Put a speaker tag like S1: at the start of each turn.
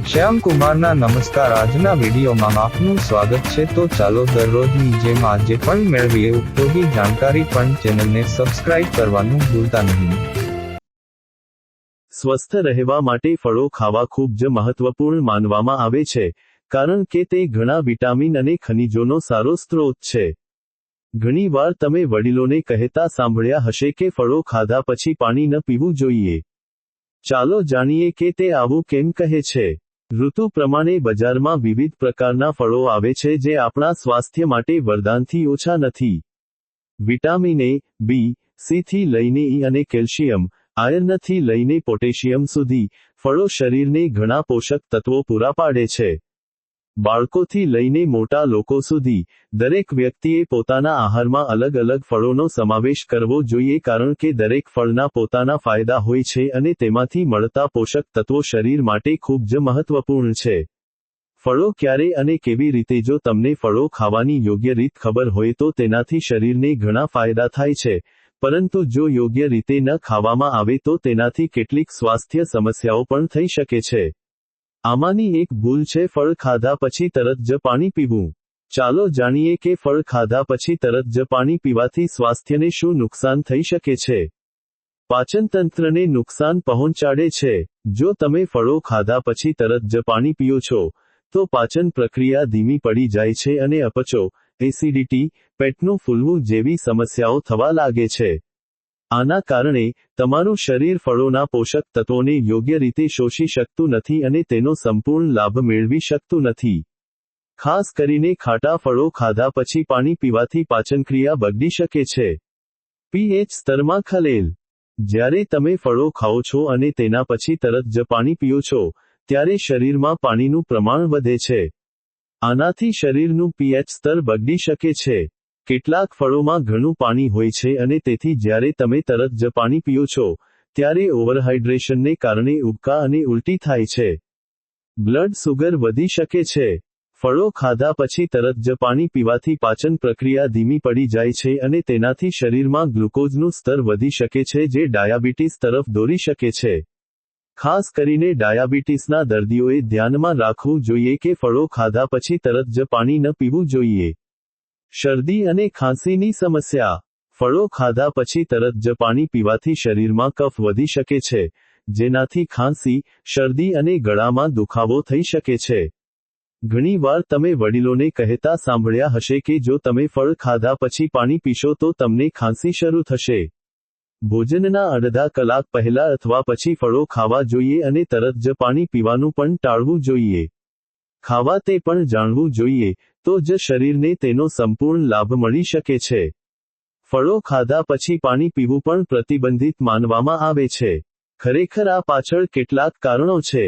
S1: શ્યામ કુમારના નમસ્કાર। આજના વિડીયોમાં આપનું સ્વાગત છે। તો ચાલો દરરોજની જેમ આજે પણ મેળવીએ ઉપયોગી જાણકારી, પણ ચેનલને સબસ્ક્રાઇબ કરવાનું ભૂલતા નહીં।
S2: સ્વસ્થ રહેવા માટે ફળો ખાવા ખૂબ જ મહત્વપૂર્ણ માનવામાં આવે છે, કારણ કે તે ઘણા વિટામિન અને ખનિજોનો સારો સ્ત્રોત છે। ઘણીવાર તમે વડીલોને કહેતા સાંભળ્યા હશે કે ફળો ખાધા પછી પાણી ન પીવું જોઈએ। ચાલો જાણીએ કે તે આવું કેમ કહે છે। ઋતુ પ્રમાણે બજારમાં વિવિધ પ્રકારના ફળો આવે છે જે આપણા સ્વાસ્થ્ય માટે વરદાનથી ઓછા નથી। વિટામિન એ, બી, સી થી લઈને ઈ અને કેલ્શિયમ, આયર્નથી લઈને પોટેશિયમ સુધી, ફળો શરીરને ઘણા પોષક તત્વો પૂરા પાડે છે। બાળકોથી લઈને મોટા લોકો સુધી, દરેક વ્યક્તિએ પોતાના આહારમાં અલગ અલગ ફળોનો સમાવેશ કરવો જોઈએ, કારણ કે દરેક ફળના પોતાના ફાયદા હોય છે અને તેમાંથી મળતા પોષક તત્વો શરીર માટે ખૂબ જ મહત્વપૂર્ણ છે। ફળો ક્યારે અને કેવી રીતે? જો તમને ફળો ખાવાની યોગ્ય રીત ખબર હોય તો તેનાથી શરીરને ઘણા ફાયદા થાય છે, પરંતુ જો યોગ્ય રીતે ન ખાવામાં આવે તો તેનાથી કેટલીક સ્વાસ્થ્ય સમસ્યાઓ પણ થઈ શકે છે। આમાંની એક ભૂલ છે ફળ ખાધા પછી તરત જ પાણી પીવું। ચાલો જાણીએ કે ફળ ખાધા પછી તરત જ પાણી પીવાથી સ્વાસ્થ્યને શું નુકસાન થઈ શકે છે। પાચનતંત્રને નુકસાન પહોંચાડે છે। જો તમે ફળો ખાધા પછી તરત જ પાણી પીઓ છો, તો પાચન પ્રક્રિયા ધીમી પડી જાય છે અને અપચો, એસિડિટી, પેટનું ફૂલવું જેવી સમસ્યાઓ થવા લાગે છે। આના કારણે, તમારું શરીર ફળોના પોષક તત્વોને યોગ્ય રીતે શોષી શકતું નથી અને તેનો સંપૂર્ણ લાભ મેળવી શકતું નથી। ખાસ કરીને ખાટા ફળો ખાધા પછી પાણી પીવાથી પાચનક્રિયા બગડી શકે છે। પીએચ સ્તરમાં ખલેલ। જ્યારે તમે ફળો ખાઓ છો અને તેના પછી તરત જ પાણી પીઓ છો, ત્યારે શરીરમાં પાણીનું પ્રમાણ વધે છે। આનાથી શરીરનું પીએચ સ્તર બગડી શકે છે। કેટલાક ફળોમાં ઘણું પાણી હોય છે અને તેથી જ્યારે તમે તરત જ પાણી પીઓ છો, ત્યારે ઓવરહાઇડ્રેશનને કારણે ઉબકા અને ઉલટી થાય છે। બ્લડ સુગર વધી શકે છે। ફળો ખાધા પછી તરત જ પાણી પીવાથી પાચન પ્રક્રિયા ધીમી પડી જાય છે અને તેનાથી શરીરમાં ગ્લુકોઝનું સ્તર વધી શકે છે જે ડાયાબિટીસ તરફ દોરી શકે છે। ખાસ કરીને ડાયાબિટીસના દર્દીઓએ ધ્યાનમાં રાખવું જોઈએ કે ફળો ખાધા પછી તરત જ પાણી ન પીવું જોઈએ। શરદી અને ખાંસીની સમસ્યા। ફળો ખાધા પછી તરત જ પાણી પીવાથી શરીરમાં કફ વધી શકે છે, જેનાથી ખાંસી, શરદી અને ગળામાં દુખાવો થઈ શકે છે। ઘણીવાર તમે વડીલોને કહેતા સાંભળ્યા હશે કે જો તમે ફળ ખાધા પછી પાણી પીશો તો તમને ખાંસી શરૂ થશે। ભોજનના અડધા કલાક પહેલા અથવા પછી ફળો ખાવા જોઈએ અને તરત જ પાણી પીવાનું પણ ટાળવું જોઈએ। ખાવા તે પણ જાણવું જોઈએ, તો જ શરીરને તેનો સંપૂર્ણ લાભ મળી શકે છે। ફળો ખાધા પછી પાણી પીવું પણ પ્રતિબંધિત માનવામાં આવે છે। ખરેખર આ પાછળ કેટલાક કારણો છે।